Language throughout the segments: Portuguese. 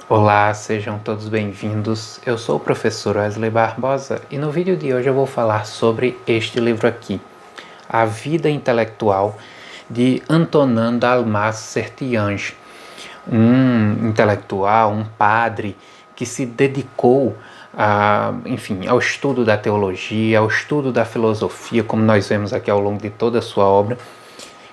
Olá, sejam todos bem-vindos. Eu sou o professor Wesley Barbosa e no vídeo de hoje eu vou falar sobre este livro aqui, A Vida Intelectual, de Antonin Dalmas Sertillanges, um intelectual, um padre que se dedicou ao estudo da teologia, ao estudo da filosofia, como nós vemos aqui ao longo de toda a sua obra,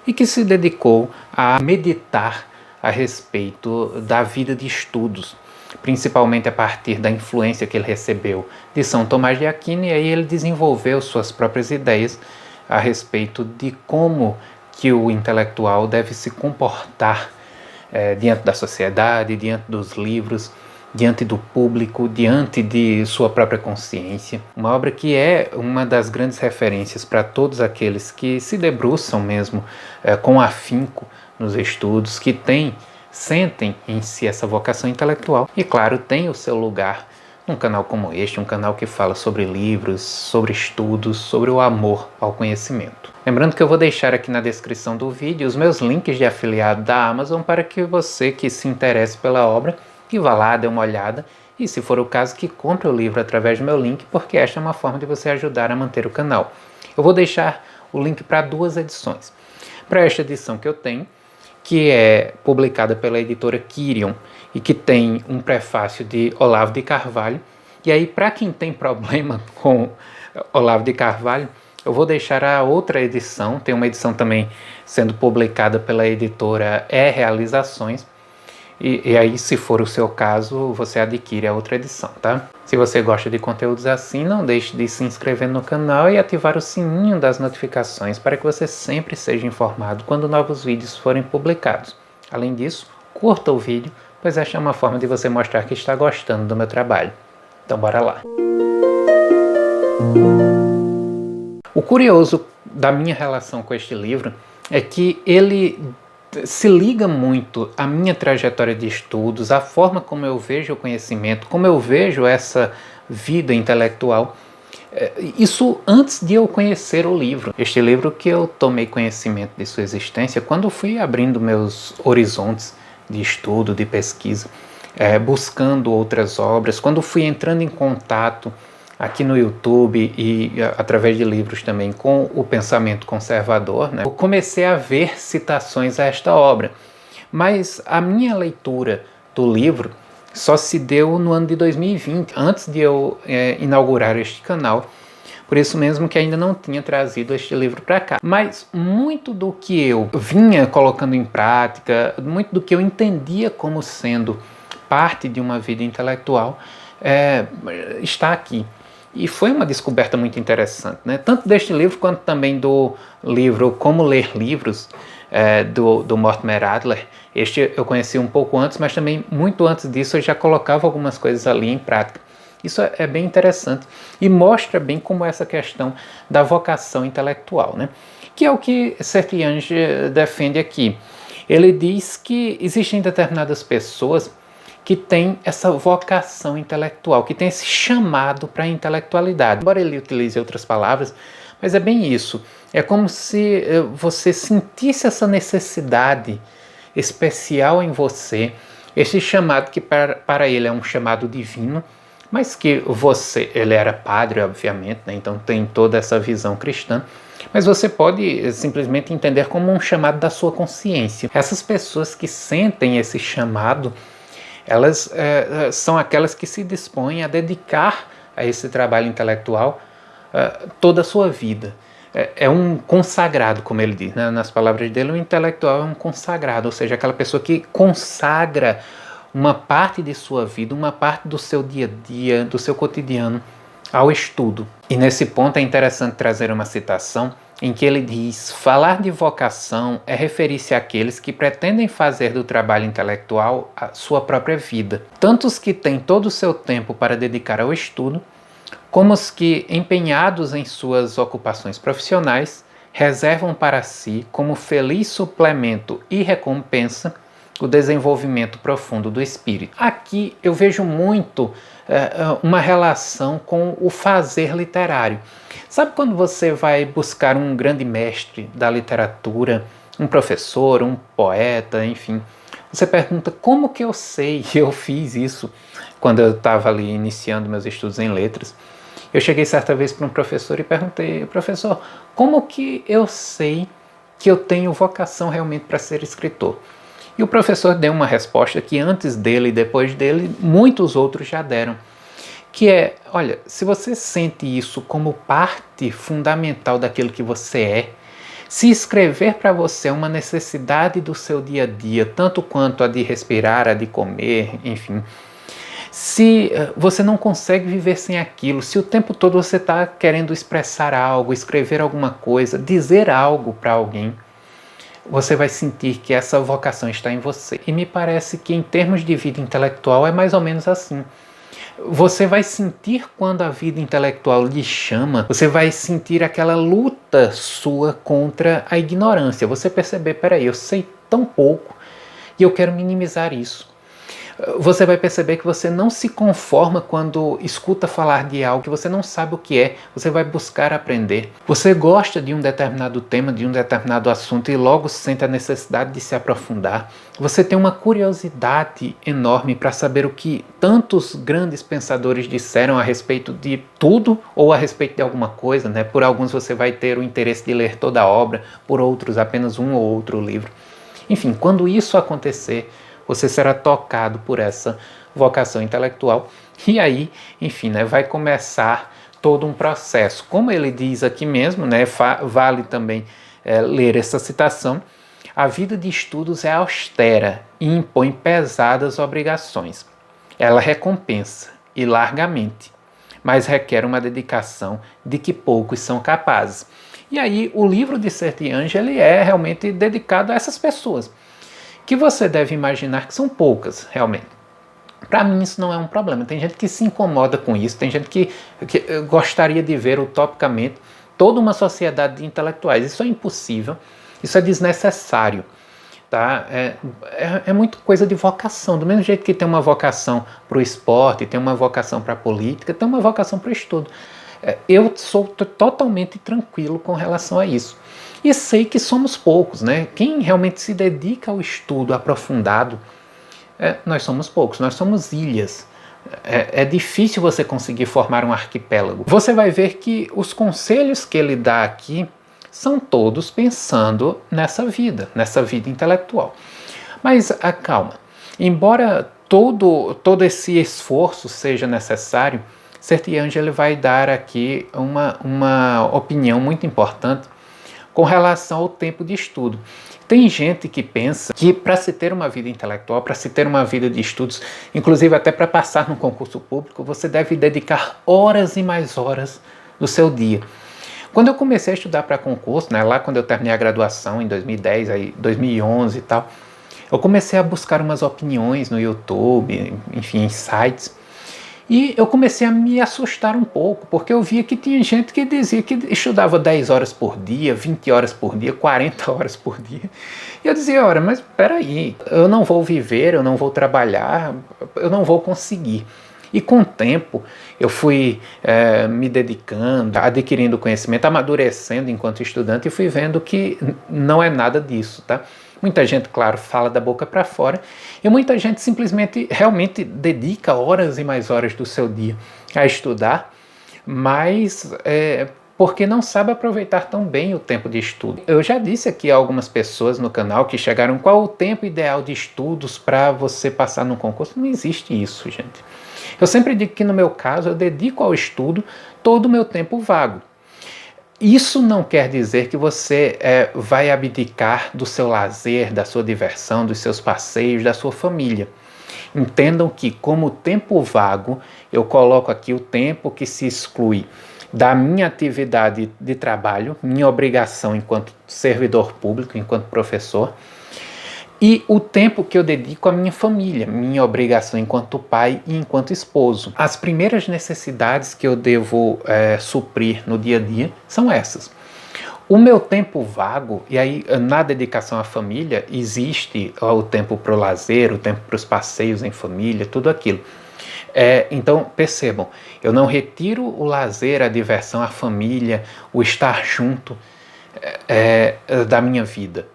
e que se dedicou a meditar a respeito da vida de estudos, principalmente a partir da influência que ele recebeu de São Tomás de Aquino, e aí ele desenvolveu suas próprias ideias a respeito de como que o intelectual deve se comportar diante da sociedade, diante dos livros, diante do público, diante de sua própria consciência. Uma obra que é uma das grandes referências para todos aqueles que se debruçam mesmo com afinco nos estudos, que sentem em si essa vocação intelectual e, claro, tem o seu lugar num canal como este, um canal que fala sobre livros, sobre estudos, sobre o amor ao conhecimento. Lembrando que eu vou deixar aqui na descrição do vídeo os meus links de afiliado da Amazon para que você que se interesse pela obra, que vá lá, dê uma olhada e, se for o caso, que compre o livro através do meu link, porque esta é uma forma de você ajudar a manter o canal. Eu vou deixar o link para 2 edições. Para esta edição que eu tenho, que é publicada pela editora Quirion e que tem um prefácio de Olavo de Carvalho. E aí, para quem tem problema com Olavo de Carvalho, eu vou deixar a outra edição, tem uma edição também sendo publicada pela editora Realizações, e aí, se for o seu caso, você adquire a outra edição, tá? Se você gosta de conteúdos assim, não deixe de se inscrever no canal e ativar o sininho das notificações para que você sempre seja informado quando novos vídeos forem publicados. Além disso, curta o vídeo, pois esta é uma forma de você mostrar que está gostando do meu trabalho. Então bora lá! O curioso da minha relação com este livro é que ele se liga muito à minha trajetória de estudos, à forma como eu vejo o conhecimento, como eu vejo essa vida intelectual. Isso antes de eu conhecer o livro. Este livro que eu tomei conhecimento de sua existência quando fui abrindo meus horizontes de estudo, de pesquisa, buscando outras obras, quando fui entrando em contato aqui no YouTube e através de livros também com o pensamento conservador, né? Eu comecei a ver citações a esta obra, mas a minha leitura do livro só se deu no ano de 2020, antes de eu inaugurar este canal. Por isso mesmo que ainda não tinha trazido este livro para cá. Mas muito do que eu vinha colocando em prática, muito do que eu entendia como sendo parte de uma vida intelectual, está aqui. E foi uma descoberta muito interessante, né? Tanto deste livro quanto também do livro Como Ler Livros, do Mortimer Adler. Este eu conheci um pouco antes, mas também muito antes disso eu já colocava algumas coisas ali em prática. Isso é bem interessante e mostra bem como essa questão da vocação intelectual, né? Que é o que Sertillanges defende aqui. Ele diz que existem determinadas pessoas que tem essa vocação intelectual, que tem esse chamado para a intelectualidade. Embora ele utilize outras palavras, mas é bem isso. É como se você sentisse essa necessidade especial em você, esse chamado que para ele é um chamado divino, mas que ele era padre, obviamente, né? Então tem toda essa visão cristã, mas você pode simplesmente entender como um chamado da sua consciência. Essas pessoas que sentem esse chamado, elas são aquelas que se dispõem a dedicar a esse trabalho intelectual toda a sua vida. É um consagrado, como ele diz, né? Nas palavras dele, o intelectual é um consagrado, ou seja, aquela pessoa que consagra uma parte de sua vida, uma parte do seu dia a dia, do seu cotidiano, ao estudo. E nesse ponto é interessante trazer uma citação em que ele diz: falar de vocação é referir-se àqueles que pretendem fazer do trabalho intelectual a sua própria vida, tanto os que têm todo o seu tempo para dedicar ao estudo, como os que, empenhados em suas ocupações profissionais, reservam para si, como feliz suplemento e recompensa, o desenvolvimento profundo do espírito. Aqui eu vejo muito uma relação com o fazer literário. Sabe quando você vai buscar um grande mestre da literatura, um professor, um poeta, enfim, Você pergunta, como que eu sei? Eu fiz isso quando eu estava ali iniciando meus estudos em letras. Eu cheguei certa vez para um professor e perguntei, professor, como que eu sei que eu tenho vocação realmente para ser escritor? E o professor deu uma resposta que antes dele e depois dele, muitos outros já deram. Que é, olha, se você sente isso como parte fundamental daquilo que você é, se escrever para você é uma necessidade do seu dia a dia, tanto quanto a de respirar, a de comer, enfim, se você não consegue viver sem aquilo, se o tempo todo você está querendo expressar algo, escrever alguma coisa, dizer algo para alguém, você vai sentir que essa vocação está em você. E me parece que em termos de vida intelectual é mais ou menos assim. Você vai sentir quando a vida intelectual lhe chama, você vai sentir aquela luta sua contra a ignorância. Você perceber, peraí, eu sei tão pouco e eu quero minimizar isso. Você vai perceber que você não se conforma quando escuta falar de algo que você não sabe o que é, você vai buscar aprender. Você gosta de um determinado tema, de um determinado assunto e logo sente a necessidade de se aprofundar. Você tem uma curiosidade enorme para saber o que tantos grandes pensadores disseram a respeito de tudo ou a respeito de alguma coisa, né? Por alguns você vai ter o interesse de ler toda a obra, por outros apenas um ou outro livro. Enfim, quando isso acontecer, você será tocado por essa vocação intelectual e aí, enfim, né, vai começar todo um processo. Como ele diz aqui mesmo, né, vale também ler essa citação, a vida de estudos é austera e impõe pesadas obrigações. Ela recompensa, e largamente, mas requer uma dedicação de que poucos são capazes. E aí o livro de Sertiange ele é realmente dedicado a essas pessoas, que você deve imaginar que são poucas, realmente. Para mim isso não é um problema. Tem gente que se incomoda com isso, tem gente que gostaria de ver utopicamente toda uma sociedade de intelectuais. Isso é impossível, isso é desnecessário. Tá? É muito coisa de vocação. Do mesmo jeito que tem uma vocação para o esporte, tem uma vocação para a política, tem uma vocação para o estudo. Eu sou totalmente tranquilo com relação a isso. E sei que somos poucos, né? Quem realmente se dedica ao estudo aprofundado, nós somos poucos, nós somos ilhas. É difícil você conseguir formar um arquipélago. Você vai ver que os conselhos que ele dá aqui são todos pensando nessa vida intelectual. Mas calma, embora todo esse esforço seja necessário, Sertiange ele vai dar aqui uma opinião muito importante com relação ao tempo de estudo. Tem gente que pensa que para se ter uma vida intelectual, para se ter uma vida de estudos, inclusive até para passar no concurso público, você deve dedicar horas e mais horas do seu dia. Quando eu comecei a estudar para concurso, né, lá quando eu terminei a graduação em 2010, aí 2011 e tal, eu comecei a buscar umas opiniões no YouTube, enfim, em sites. E eu comecei a me assustar um pouco, porque eu via que tinha gente que dizia que estudava 10 horas por dia, 20 horas por dia, 40 horas por dia. E eu dizia, ora, mas peraí, eu não vou viver, eu não vou trabalhar, eu não vou conseguir. E com o tempo eu fui me dedicando, adquirindo conhecimento, amadurecendo enquanto estudante e fui vendo que não é nada disso, tá? Muita gente, claro, fala da boca para fora e muita gente simplesmente realmente dedica horas e mais horas do seu dia a estudar, mas porque não sabe aproveitar tão bem o tempo de estudo. Eu já disse aqui a algumas pessoas no canal que chegaram qual o tempo ideal de estudos para você passar no concurso. Não existe isso, gente. Eu sempre digo que no meu caso eu dedico ao estudo todo o meu tempo vago. Isso não quer dizer que você vai abdicar do seu lazer, da sua diversão, dos seus passeios, da sua família. Entendam que, como tempo vago, eu coloco aqui o tempo que se exclui da minha atividade de trabalho, minha obrigação enquanto servidor público, enquanto professor, e o tempo que eu dedico à minha família, minha obrigação enquanto pai e enquanto esposo. As primeiras necessidades que eu devo suprir no dia a dia são essas. O meu tempo vago, e aí na dedicação à família, existe o tempo para o lazer, o tempo para os passeios em família, tudo aquilo. Então percebam, eu não retiro o lazer, a diversão, a família, o estar junto da minha vida.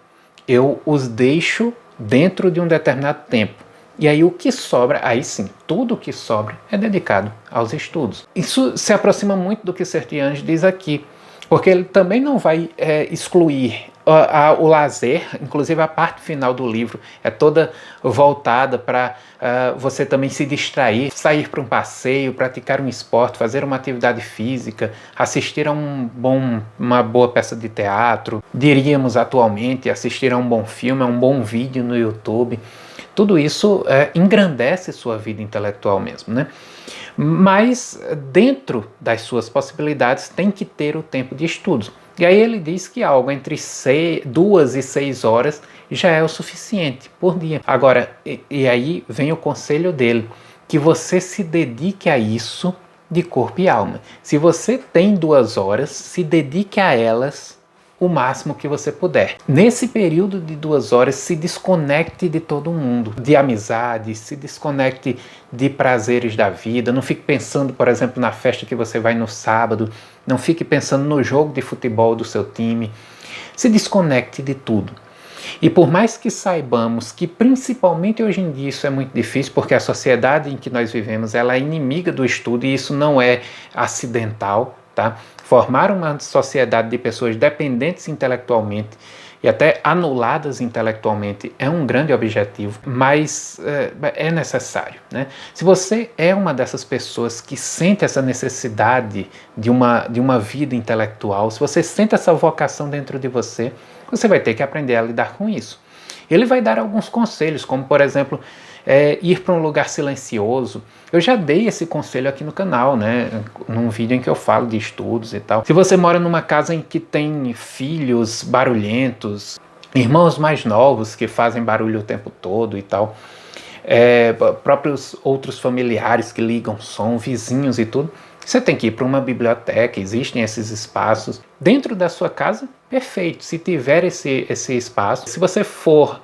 Eu os deixo dentro de um determinado tempo. E aí o que sobra, aí sim, tudo o que sobra é dedicado aos estudos. Isso se aproxima muito do que Sertianes diz aqui, porque ele também não vai excluir o lazer, inclusive a parte final do livro é toda voltada para você também se distrair, sair para um passeio, praticar um esporte, fazer uma atividade física, assistir a uma boa peça de teatro, diríamos atualmente, assistir a um bom filme, a um bom vídeo no YouTube. Tudo isso engrandece sua vida intelectual mesmo, né? Mas dentro das suas possibilidades tem que ter o tempo de estudos. E aí ele diz que algo entre 2 e 6 horas já é o suficiente por dia. Agora, e aí vem o conselho dele, que você se dedique a isso de corpo e alma. Se você tem 2 horas, se dedique a elas o máximo que você puder. Nesse período de 2 horas, se desconecte de todo mundo, de amizade, se desconecte de prazeres da vida. Não fique pensando, por exemplo, na festa que você vai no sábado. Não fique pensando no jogo de futebol do seu time. Se desconecte de tudo. E por mais que saibamos que principalmente hoje em dia isso é muito difícil, porque a sociedade em que nós vivemos ela é inimiga do estudo e isso não é acidental, tá? Formar uma sociedade de pessoas dependentes intelectualmente e até anuladas intelectualmente é um grande objetivo, mas é necessário, né? Se você é uma dessas pessoas que sente essa necessidade de uma vida intelectual, se você sente essa vocação dentro de você, você vai ter que aprender a lidar com isso. Ele vai dar alguns conselhos, como por exemplo, ir para um lugar silencioso. Eu já dei esse conselho aqui no canal, né? Num vídeo em que eu falo de estudos e tal. Se você mora numa casa em que tem filhos barulhentos, irmãos mais novos que fazem barulho o tempo todo e tal, próprios outros familiares que ligam som, vizinhos e tudo, você tem que ir para uma biblioteca, existem esses espaços. Dentro da sua casa, perfeito, se tiver esse espaço. Se você for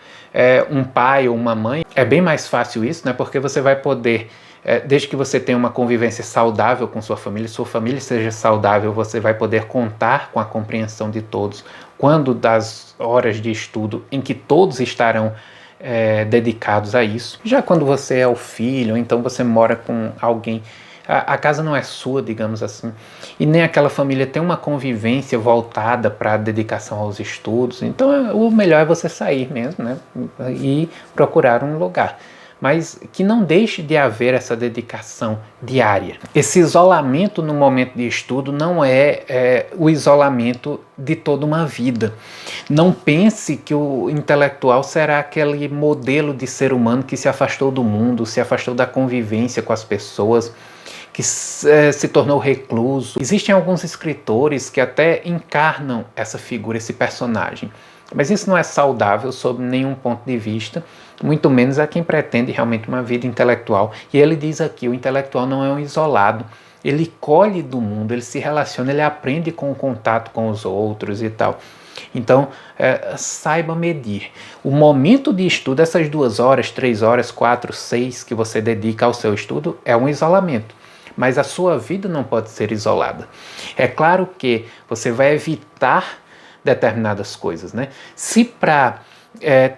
um pai ou uma mãe, é bem mais fácil isso, né? Porque você vai poder, desde que você tenha uma convivência saudável com sua família seja saudável, você vai poder contar com a compreensão de todos. Quando das horas de estudo em que todos estarão dedicados a isso. Já quando você é o filho, ou então você mora com alguém, a casa não é sua, digamos assim, e nem aquela família tem uma convivência voltada para a dedicação aos estudos, então o melhor é você sair mesmo, né, e procurar um lugar. Mas que não deixe de haver essa dedicação diária. Esse isolamento no momento de estudo não é o isolamento de toda uma vida. Não pense que o intelectual será aquele modelo de ser humano que se afastou do mundo, se afastou da convivência com as pessoas, que se tornou recluso. Existem alguns escritores que até encarnam essa figura, esse personagem. Mas isso não é saudável sob nenhum ponto de vista, muito menos a quem pretende realmente uma vida intelectual. E ele diz aqui, o intelectual não é um isolado, ele colhe do mundo, ele se relaciona, ele aprende com o contato com os outros e tal. Então, saiba medir. O momento de estudo, essas 2 horas, 3 horas, 4, 6 que você dedica ao seu estudo, é um isolamento. Mas a sua vida não pode ser isolada. É claro que você vai evitar determinadas coisas, né? Se para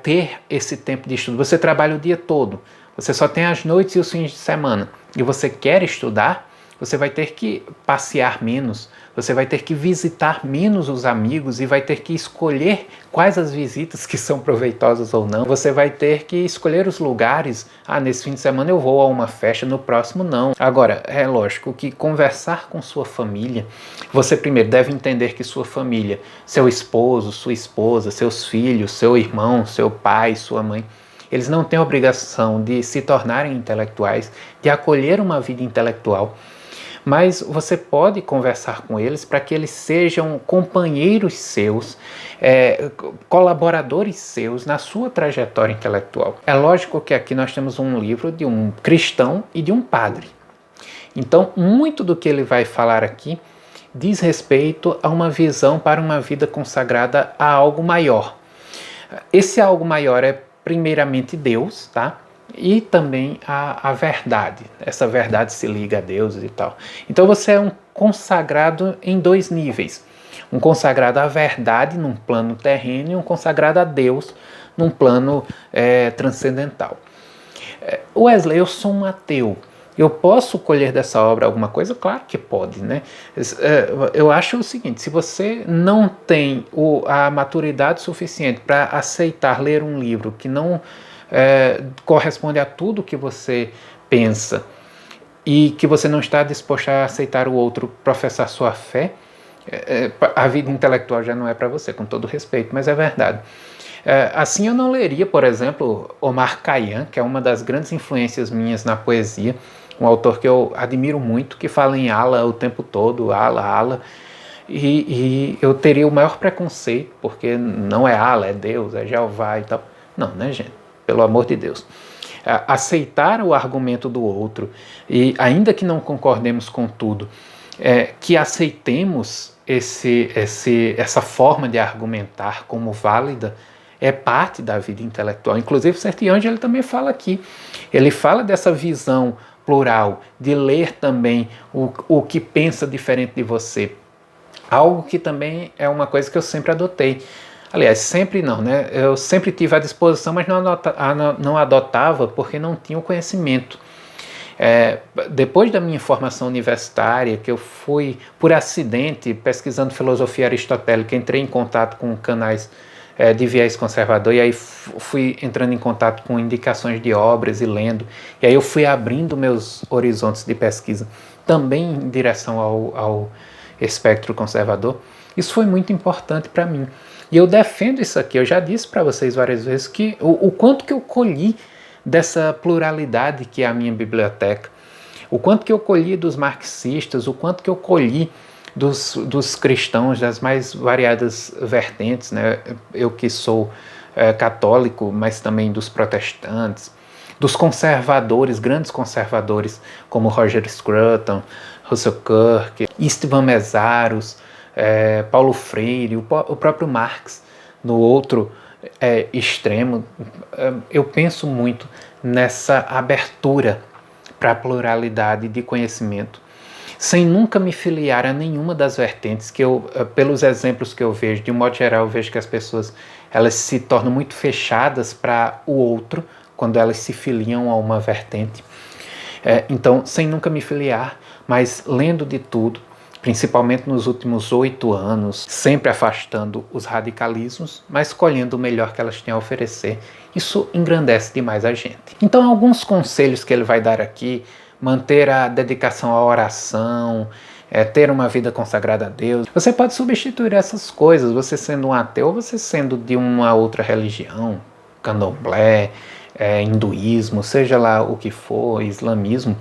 ter esse tempo de estudo, você trabalha o dia todo, você só tem as noites e os fins de semana, e você quer estudar, você vai ter que passear menos, você vai ter que visitar menos os amigos e vai ter que escolher quais as visitas que são proveitosas ou não. Você vai ter que escolher os lugares. Nesse fim de semana eu vou a uma festa, no próximo não. Agora, é lógico que conversar com sua família, você primeiro deve entender que sua família, seu esposo, sua esposa, seus filhos, seu irmão, seu pai, sua mãe, eles não têm obrigação de se tornarem intelectuais, de acolher uma vida intelectual, mas você pode conversar com eles para que eles sejam companheiros seus, colaboradores seus na sua trajetória intelectual. É lógico que aqui nós temos um livro de um cristão e de um padre. Então, muito do que ele vai falar aqui diz respeito a uma visão para uma vida consagrada a algo maior. Esse algo maior é primeiramente Deus, tá? E também a verdade. Essa verdade se liga a Deus e tal. Então você é um consagrado em 2 níveis. Um consagrado à verdade num plano terreno e um consagrado a Deus num plano transcendental. Wesley, eu sou um ateu. Eu posso colher dessa obra alguma coisa? Claro que pode, né? Eu acho o seguinte, se você não tem a maturidade suficiente para aceitar ler um livro que não corresponde a tudo que você pensa e que você não está disposto a aceitar o outro professar sua fé, a vida intelectual já não é para você, com todo respeito, mas é verdade. Assim eu não leria, por exemplo, Omar Khayyam, que é uma das grandes influências minhas na poesia, um autor que eu admiro muito, que fala em Allah o tempo todo, Allah, Allah, e eu teria o maior preconceito, porque não é Allah, é Deus, é Jeová e tal. Não, né, gente? Pelo amor de Deus. Aceitar o argumento do outro, e ainda que não concordemos com tudo, que aceitemos essa forma de argumentar como válida, é parte da vida intelectual. Inclusive, Sertiange, ele também fala aqui, ele fala dessa visão plural, de ler também o que pensa diferente de você. Algo que também é uma coisa que eu sempre adotei. Aliás, sempre não, né? Eu sempre tive à disposição, mas não adotava porque não tinha o conhecimento. Depois da minha formação universitária, que eu fui, por acidente, pesquisando filosofia aristotélica, entrei em contato com canais de viés conservador, e aí fui entrando em contato com indicações de obras e lendo, e aí eu fui abrindo meus horizontes de pesquisa, também em direção ao espectro conservador. Isso foi muito importante para mim. E eu defendo isso aqui, eu já disse para vocês várias vezes que o quanto que eu colhi dessa pluralidade que é a minha biblioteca, o quanto que eu colhi dos marxistas, o quanto que eu colhi dos cristãos, das mais variadas vertentes, né? Eu que sou católico, mas também dos protestantes, dos conservadores, grandes conservadores, como Roger Scruton, Russell Kirk, Istvan Meszaros, Paulo Freire, o próprio Marx, no outro extremo. Eu penso muito nessa abertura para a pluralidade de conhecimento, sem nunca me filiar a nenhuma das vertentes, que eu, pelos exemplos que eu vejo, de um modo geral, eu vejo que as pessoas elas se tornam muito fechadas para o outro, quando elas se filiam a uma vertente. Então, sem nunca me filiar, mas lendo de tudo, principalmente nos últimos 8 anos, sempre afastando os radicalismos, mas escolhendo o melhor que elas têm a oferecer. Isso engrandece demais a gente. Então, alguns conselhos que ele vai dar aqui: manter a dedicação à oração, ter uma vida consagrada a Deus. Você pode substituir essas coisas, você sendo um ateu, ou você sendo de uma outra religião, candomblé, hinduísmo, seja lá o que for, islamismo.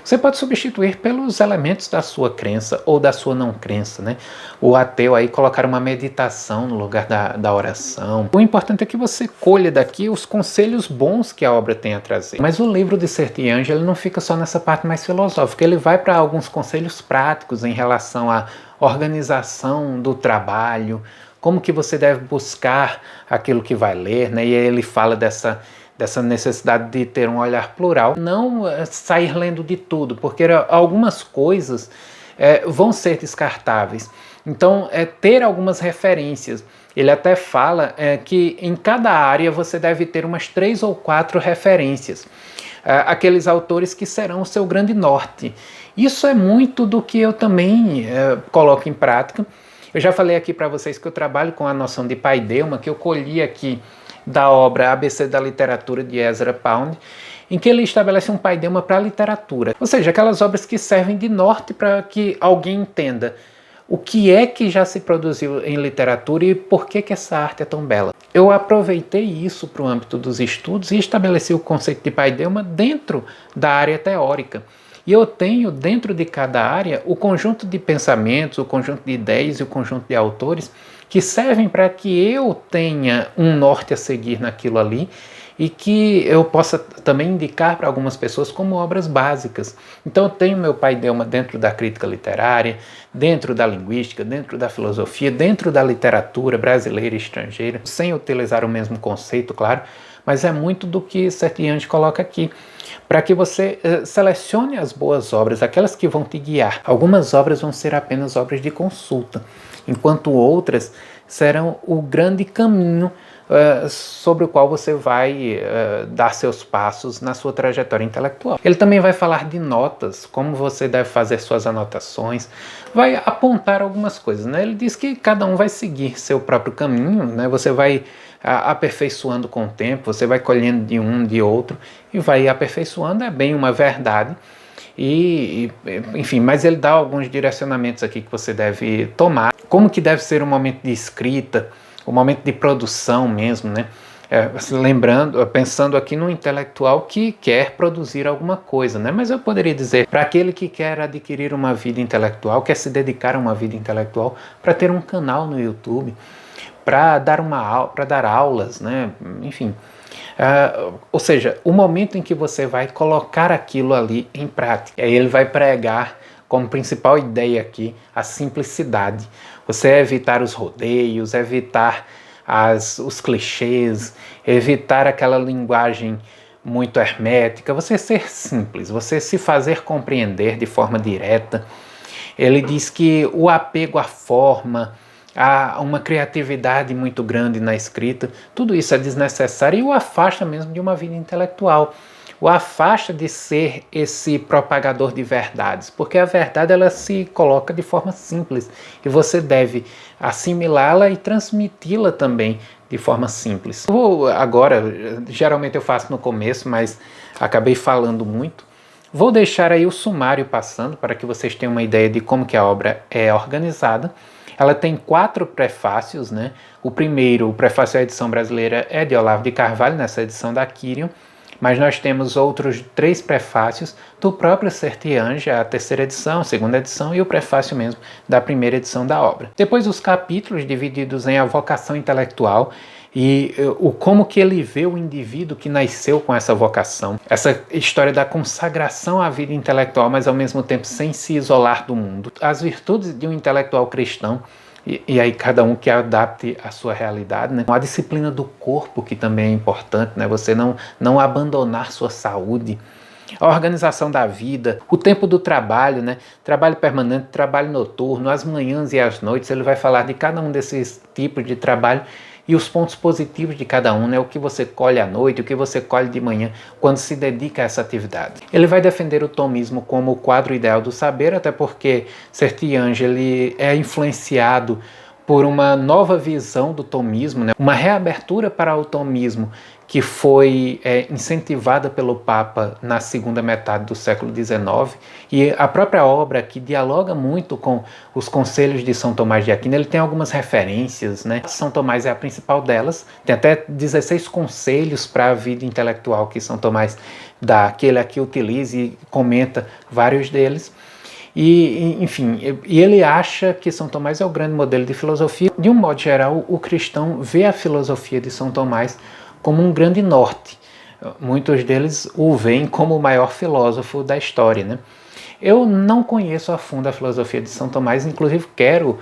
Você pode substituir pelos elementos da sua crença ou da sua não crença, né? O ateu aí colocar uma meditação no lugar da oração. O importante é que você colha daqui os conselhos bons que a obra tem a trazer. Mas o livro de Sertiange, ele não fica só nessa parte mais filosófica, ele vai para alguns conselhos práticos em relação à organização do trabalho, como que você deve buscar aquilo que vai ler, né? E aí ele fala dessa necessidade de ter um olhar plural, não sair lendo de tudo, porque algumas coisas vão ser descartáveis. Então, ter algumas referências. Ele até fala que em cada área você deve ter umas 3 ou 4 referências. Aqueles autores que serão o seu grande norte. Isso é muito do que eu também coloco em prática. Eu já falei aqui para vocês que eu trabalho com a noção de paideuma, que eu colhi aqui da obra ABC da Literatura, de Ezra Pound, em que ele estabelece um paideuma para a literatura. Ou seja, aquelas obras que servem de norte para que alguém entenda o que é que já se produziu em literatura e por que essa arte é tão bela. Eu aproveitei isso para o âmbito dos estudos e estabeleci o conceito de paideuma dentro da área teórica. E eu tenho dentro de cada área o conjunto de pensamentos, o conjunto de ideias e o conjunto de autores que servem para que eu tenha um norte a seguir naquilo ali e que eu possa também indicar para algumas pessoas como obras básicas. Então eu tenho meu paideuma dentro da crítica literária, dentro da linguística, dentro da filosofia, dentro da literatura brasileira e estrangeira, sem utilizar o mesmo conceito, claro, mas é muito do que Sertiange coloca aqui, para que você selecione as boas obras, aquelas que vão te guiar. Algumas obras vão ser apenas obras de consulta, enquanto outras serão o grande caminho sobre o qual você vai dar seus passos na sua trajetória intelectual. Ele também vai falar de notas, como você deve fazer suas anotações, vai apontar algumas coisas, né? Ele diz que cada um vai seguir seu próprio caminho, né? Você vai aperfeiçoando com o tempo, você vai colhendo de um, de outro, e vai aperfeiçoando, é bem uma verdade. Enfim, mas ele dá alguns direcionamentos aqui que você deve tomar, como que deve ser o momento de escrita, o momento de produção mesmo, né? Pensando aqui no intelectual que quer produzir alguma coisa, né? Mas eu poderia dizer, para aquele que quer adquirir uma vida intelectual, quer se dedicar a uma vida intelectual, para ter um canal no YouTube, para dar aulas, né? Enfim. Ou seja, o momento em que você vai colocar aquilo ali em prática. E aí ele vai pregar como principal ideia aqui a simplicidade. Você evitar os rodeios, evitar os clichês, evitar aquela linguagem muito hermética, você ser simples, você se fazer compreender de forma direta. Ele diz que o apego à forma, há uma criatividade muito grande na escrita, tudo isso é desnecessário e o afasta mesmo de uma vida intelectual, o afasta de ser esse propagador de verdades, porque a verdade ela se coloca de forma simples e você deve assimilá-la e transmiti-la também de forma simples. Eu vou agora, geralmente eu faço no começo, mas acabei falando muito. Vou deixar aí o sumário passando para que vocês tenham uma ideia de como que a obra é organizada. Ela tem 4 prefácios, né? O primeiro, o prefácio à edição brasileira, é de Olavo de Carvalho, nessa edição da Quirion, mas nós temos outros 3 prefácios do próprio Sertiange, a terceira edição, a segunda edição e o prefácio mesmo da primeira edição da obra. Depois os capítulos divididos em a vocação intelectual e como que ele vê o indivíduo que nasceu com essa vocação, essa história da consagração à vida intelectual, mas ao mesmo tempo sem se isolar do mundo, as virtudes de um intelectual cristão, e aí cada um que adapte a sua realidade, né? A disciplina do corpo, que também é importante, né? Você não abandonar sua saúde, a organização da vida, o tempo do trabalho, né? Trabalho permanente, trabalho noturno, as manhãs e as noites. Ele vai falar de cada um desses tipos de trabalho e os pontos positivos de cada um, né? O que você colhe à noite, o que você colhe de manhã, quando se dedica a essa atividade. Ele vai defender o tomismo como o quadro ideal do saber, até porque Sertiange ele é influenciado por uma nova visão do tomismo, né? Uma reabertura para o tomismo que foi incentivada pelo Papa na segunda metade do século XIX, e a própria obra que dialoga muito com os conselhos de São Tomás de Aquino. Ele tem algumas referências, né? São Tomás é a principal delas, tem até 16 conselhos para a vida intelectual que São Tomás dá, que ele aqui utiliza e comenta vários deles. Enfim, ele acha que São Tomás é o grande modelo de filosofia. De um modo geral, o cristão vê a filosofia de São Tomás como um grande norte. Muitos deles o veem como o maior filósofo da história, né? Eu não conheço a fundo a filosofia de São Tomás, inclusive quero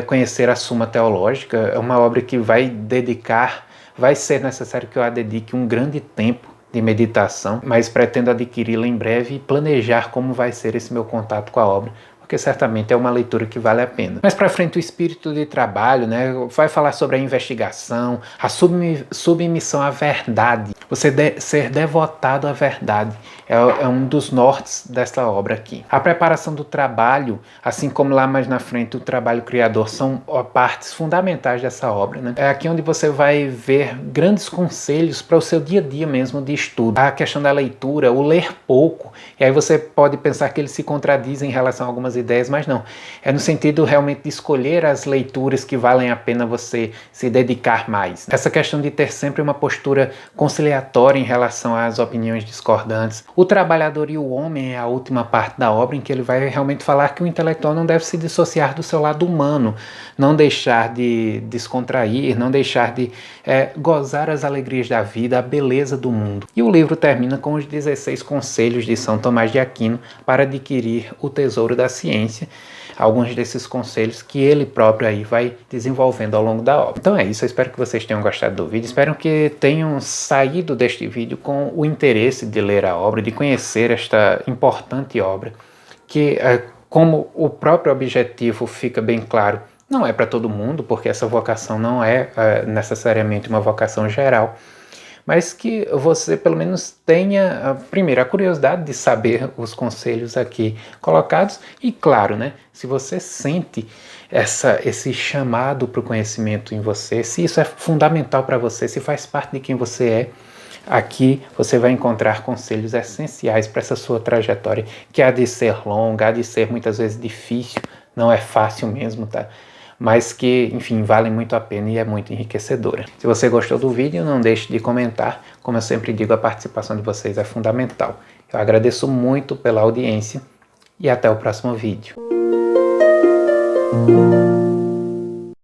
conhecer a Suma Teológica. É uma obra que vai ser necessário que eu a dedique um grande tempo de meditação, mas pretendo adquiri-la em breve e planejar como vai ser esse meu contato com a obra, porque certamente é uma leitura que vale a pena. Mais para frente, o espírito de trabalho, né, vai falar sobre a investigação, a submissão à verdade, você ser devotado à verdade, é um dos nortes desta obra aqui. A preparação do trabalho, assim como lá mais na frente o trabalho criador, são partes fundamentais dessa obra, né? É aqui onde você vai ver grandes conselhos para o seu dia a dia mesmo de estudo. A questão da leitura, o ler pouco, e aí você pode pensar que ele se contradiz em relação a algumas ideias, mas não. É no sentido realmente de escolher as leituras que valem a pena você se dedicar mais. Essa questão de ter sempre uma postura conciliatória em relação às opiniões discordantes. O trabalhador e o homem é a última parte da obra, em que ele vai realmente falar que o intelectual não deve se dissociar do seu lado humano, não deixar de descontrair, não deixar de gozar as alegrias da vida, a beleza do mundo. E o livro termina com os 16 conselhos de São Tomás de Aquino para adquirir o tesouro da ciência, alguns desses conselhos que ele próprio aí vai desenvolvendo ao longo da obra. Então é isso, eu espero que vocês tenham gostado do vídeo, espero que tenham saído deste vídeo com o interesse de ler a obra, de conhecer esta importante obra, que como o próprio objetivo fica bem claro, Não é para todo mundo, porque essa vocação não é necessariamente uma vocação geral, mas que você pelo menos tenha, primeiro, a curiosidade de saber os conselhos aqui colocados e, claro, né, se você sente esse chamado para o conhecimento em você, se isso é fundamental para você, se faz parte de quem você é, aqui você vai encontrar conselhos essenciais para essa sua trajetória, que há de ser longa, há de ser muitas vezes difícil, não é fácil mesmo, tá? Mas que, enfim, vale muito a pena e é muito enriquecedora. Se você gostou do vídeo, não deixe de comentar. Como eu sempre digo, a participação de vocês é fundamental. Eu agradeço muito pela audiência e até o próximo vídeo.